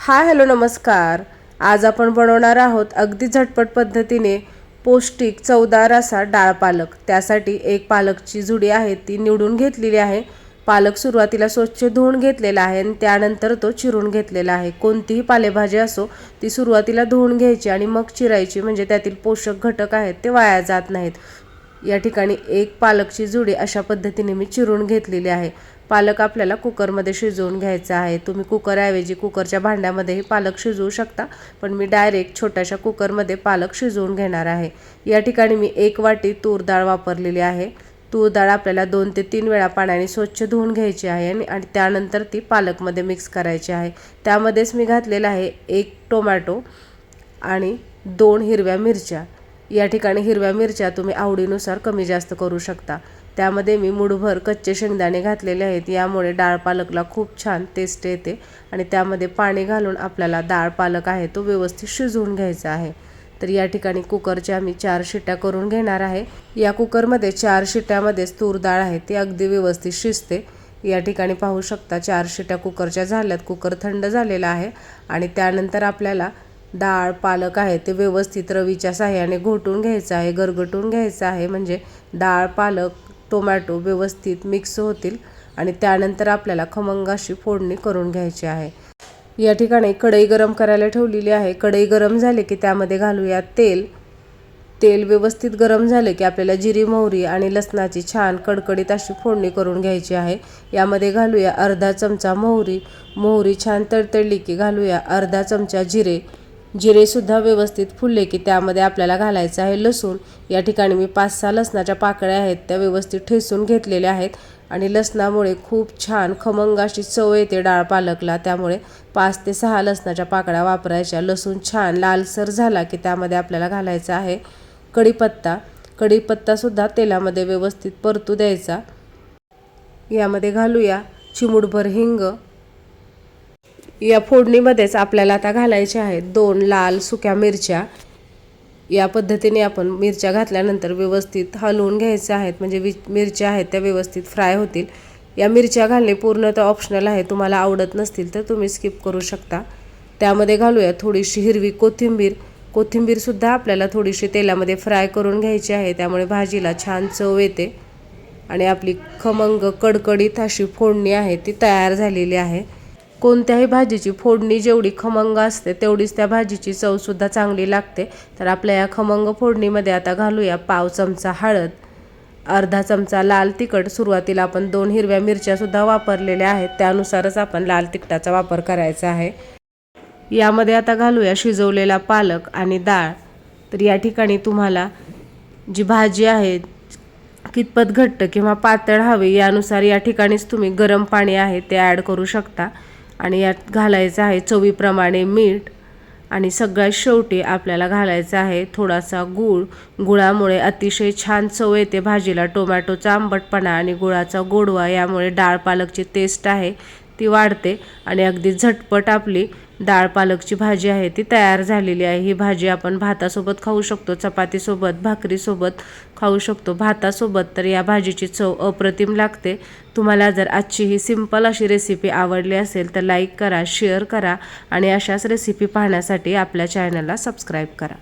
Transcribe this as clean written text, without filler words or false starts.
Hi hello नमस्कार। आज आपण बनवणार आहोत अगदी झटपट पद्धतीने पौष्टिक चवदार असा डाळ पालक। त्यासाठी एक पालकची जुडी आहे ती निवडून घेतलेली आहे। पालक सुरुवातीला स्वच्छ धुवून घेतलेला आहे आणि त्यानंतर तो चिरून घेतलेला आहे। कोणतीही पालेभाजी असो ती सुरुवातीला धुवून घ्यायची आणि मग चिरायची, म्हणजे त्यातील पोषक घटक आहेत ते वाया जात नाहीत। या ठिकाणी एक पालकची जुडी अशा पद्धतीने मी चिरून घेतलेली आहे। पालक आपल्याला कुकरमध्ये शिजवून घ्यायचा आहे। तुम्ही कुकरऐवजी कुकरच्या भांड्यामध्येही पालक शिजवू शकता, पण मी डायरेक्ट छोट्याशा कुकरमध्ये पालक शिजवून घेणार आहे। या ठिकाणी मी 1 वाटी तूर डाळ वापरलेली आहे। तूर डाळ आपल्याला 2 ते 3 वेळा पाण्याने स्वच्छ धुवून घ्यायची आहे आणि त्यानंतर ती पालकमध्ये मिक्स करायची आहे। त्यामध्येच मी घातलेला आहे 1 टोमॅटो आणि 2 हिरव्या मिरच्या। या ठिकाणी हिरव्या मिरच्या तुम्ही आवडीनुसार कमी जास्त करू शकता। त्यामध्ये मी मुठभर कच्चे शेंगदाणे घातलेले आहेत, यामुळे डाळ पालकला खूप छान टेस्ट येते। आणि त्यामध्ये पाणी घालून आपल्याला डाळ पालक आहे तो व्यवस्थित शिजवून घ्यायचा आहे। तर या ठिकाणी कुकरच्या मी 4 शिट्ट्या करून घेणार आहे। या कुकरमध्ये 4 शिट्ट्यामध्येच तूर डाळ आहे ती अगदी व्यवस्थित शिजते। या ठिकाणी पाहू शकता 4 शिट्ट्या कुकरच्या झाल्यात। कुकर थंड झालेला आहे आणि त्यानंतर आपल्याला डाळ पालक आहे ते व्यवस्थित रवीच्या साहाय्याने घोटून घ्यायचं आहे, गरगटून घ्यायचं आहे, म्हणजे डाळ पालक टोमॅटो व्यवस्थित मिक्स होतील आणि त्यानंतर आपल्याला खमंग अशी फोडणी करून घ्यायची आहे। या ठिकाणी कढई गरम करायला ठेवलेली आहे। कढई गरम झाली की त्यामध्ये घालूया तेल। तेल व्यवस्थित गरम झाले की आपल्याला जिरी मोहरी आणि लसणाची छान कडकडीत अशी फोडणी करून घ्यायची आहे। यामध्ये घालूया अर्धा चमचा मोहरी। मोहरी छान तडतडली की घालूया अर्धा चमचा जिरे। जिरे सुद्धा व्यवस्थित फुलले की त्यामध्ये आपल्याला घालायचं आहे लसूण। या ठिकाणी मी 5-6 लसणाच्या पाकळ्या आहेत त्या व्यवस्थित ठेचून घेतलेल्या आहेत आणि लसणामुळे खूप छान खमंग अशी चव येते डाळ पालकला, त्यामुळे 5 ते 6 लसणाच्या पाकळ्या वापरायच्या। लसूण छान लालसर झाला की त्यामध्ये आपल्याला घालायचा आहे कढीपत्ता। कढीपत्ता सुद्धा तेलामध्ये व्यवस्थित परतू द्यायचा। यामध्ये घालूया चिमूटभर हिंग। या फोडणीमध्येच आपल्याला आता घालायचे आहेत 2 लाल सुक्या मिरच्या। या पद्धतीने आपण मिरच्या घातल्यानंतर व्यवस्थित हलवून घ्यायचं आहेत, म्हणजे मिरच्या आहेत त्या व्यवस्थित फ्राय होतील। या मिरच्या घालणे पूर्णतः ऑप्शनल आहे, तुम्हाला आवडत नसतील तर तुम्ही स्किप करू शकता। त्यामध्ये घालूया थोडीशी हिरवी कोथिंबीर। कोथिंबीर सुद्धा आपल्याला थोडीशी तेलामध्ये फ्राय करून घ्यायची आहे, त्यामुळे भाजीला छान चव येते आणि आपली खमंग कडकडीत अशी फोडणी आहे ती तयार झालेली आहे। कोणत्याही भाजीची फोडणी जेवढी खमंग असते तेवढीच त्या भाजीची चव सुद्धा चांगली लागते। तर आपल्या या खमंग फोडणीमध्ये आता घालूया पाव चमचा हळद, अर्धा चमचा लाल तिखट। सुरुवातीला आपण 2 हिरव्या मिरच्या सुद्धा वापरलेल्या आहेत, त्यानुसारच आपण लाल तिखटाचा वापर करायचा आहे। यामध्ये आता घालूया शिजवलेला पालक आणि डाळ। तर या ठिकाणी तुम्हाला जी भाजी आहे कितपत घट्ट किंवा पातळ हवी यानुसार या ठिकाणीच तुम्ही गरम पाणी आहे ते ॲड करू शकता। आणि यात घालायचं आहे चवीप्रमाणे मीठ आणि सगळ्यात शेवटी आपल्याला घालायचं आहे थोडासा गूळ। गुळामुळे अतिशय छान चव येते भाजीला। टोमॅटोचा आंबटपणा आणि गुळाचा गोडवा यामुळे डाळ पालकची टेस्ट आहे ती वाढते आणि अगदी झटपट आपली डाळ पालकची भाजी आहे ती तयार झालेली आहे। ही भाजी आपण भातासोबत खाऊ शकतो, चपातीसोबत, भाकरीसोबत खाऊ शकतो। भातासोबत तर या भाजीची चव अप्रतिम लागते। तुम्हाला जर आजची ही सिंपल अशी रेसिपी आवडली असेल तर लाईक करा, शेअर करा आणि अशाच रेसिपी पाहण्यासाठी आपल्या चॅनलला सबस्क्राईब करा।